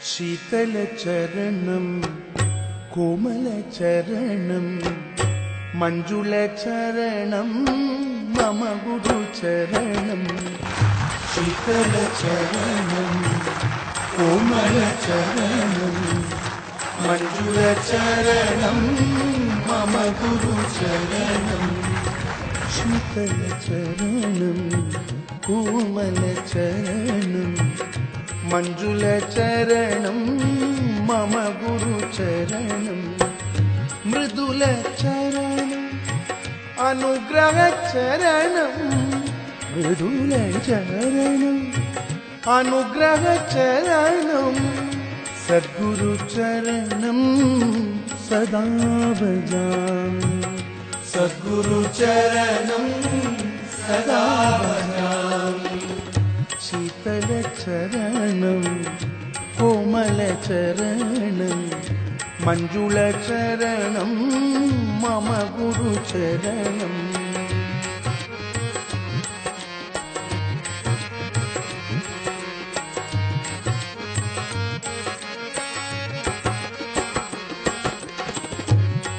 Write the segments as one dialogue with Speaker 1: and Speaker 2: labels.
Speaker 1: शीतलचरणं कोमलचरणं मञ्जुलचरणं मम गुरुचरणं। शीतलचरणं कोमलचरणं मञ्जुलचरणं मम गुरुचरणं। शीतलचरणं कोमलचरणं मञ्जुलचरणं मम गुरुचरणं। मृदुलचरणं अनुग्रहचरणं मृदुलचरणं अनुग्रहचरणं सद्गुरुचरणं सदा भजामि। सद्गुरुचरणं सदा भजामि। शीतलचरणं कोमलचरणं मञ्जुलचरणं मम गुरुचरणम्।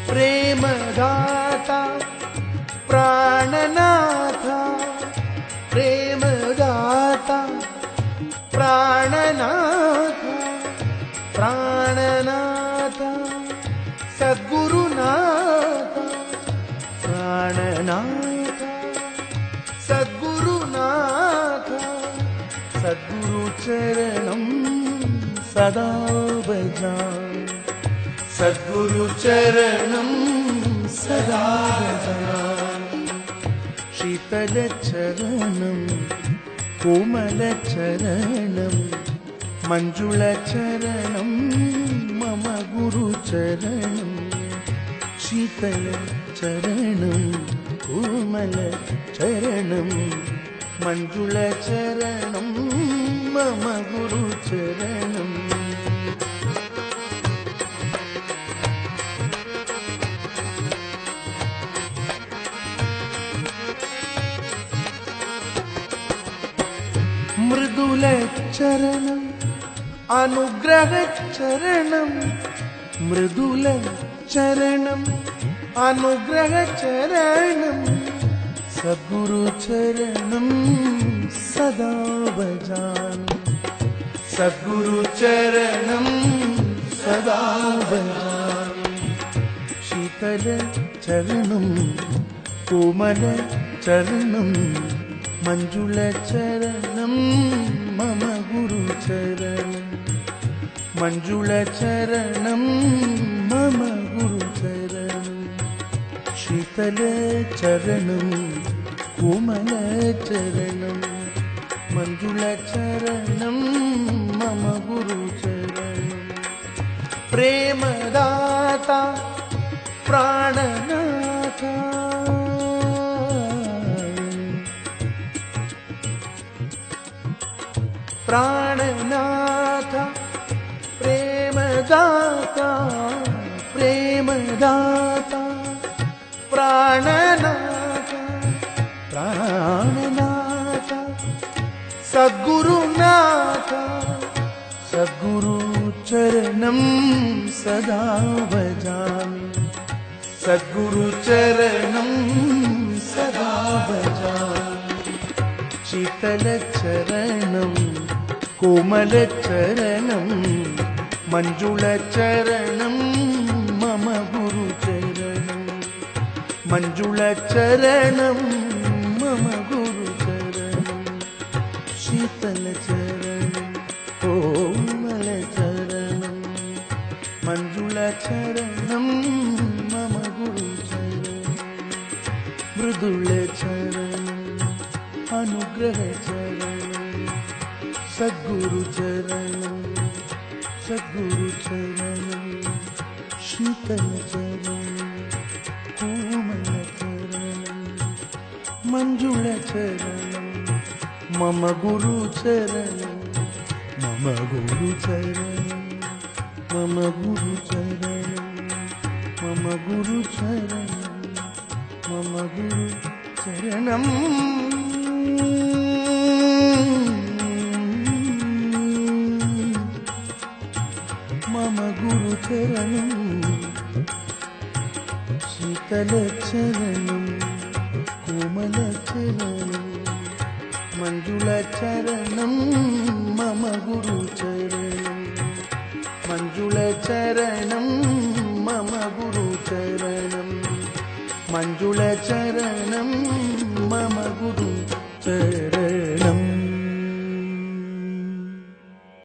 Speaker 1: प्रेमदाता प्राणनाथा प्रेमदाता प्राणनाथा प्राणनाथा सद्गुरुनाथा प्राणनाथा सद्गुरुनाथा सद्गुरुचरणं सदा भजामि। सद्गुरुचरणं सदा भजामि। शीतलचरणं कोमलचरणं मञ्जुलचरणं मम गुरुचरणं। शीतलचरणं कोमलचरणं मञ्जुलचरणं मम गुरुचरणम्। मृदुलचरणं अनुग्रहचरणं मृदुलचरणं अनुग्रहचरणं सद्गुरुचरणं सदा भजामि। सद्गुरुचरणं सदा भजामि। शीतलचरणं कोमलचरणं मञ्जुलचरणं मम गुरुचरणं। मञ्जुलचरणं मम गुरुचरणं। शीतलचरणं कोमलचरणं मञ्जुलचरणं मम गुरुचरणं। प्रेमदाता प्राणनाथा प्राणनाथा प्रेमदाता प्रेमदाता प्राणनाथा प्राणनाथा सद्गुरुनाथा सद्गुरुचरणं सदा भजामि। सद्गुरुचरणं सदा भजामि। शीतलचरणं कोमलचरणं मञ्जुलचरणं मम गुरुचरणं। मञ्जुलचरणं मम गुरुचरणं। शीतलचरणं कोमलचरणं मञ्जुलचरणं मम गुरुचरणं। मृदुलचरणं अनुग्रहचरणं सद्गुरुचरणं सद्गुरुचरणं। शीतलचरणं कोमलचरणं मञ्जुलचरणं मम गुरुचरणं। मम गुरुचरणं मम गुरुचरणं मम गुरुचरणं मम गुरुचरणम्। चरणं शीतलचरणं कोमलचरणं मञ्जुलचरणं मम गुरुचरणं मञ्जुलचरणं मम गुरुचरणं मञ्जुलचरणं मम गुरुचरणं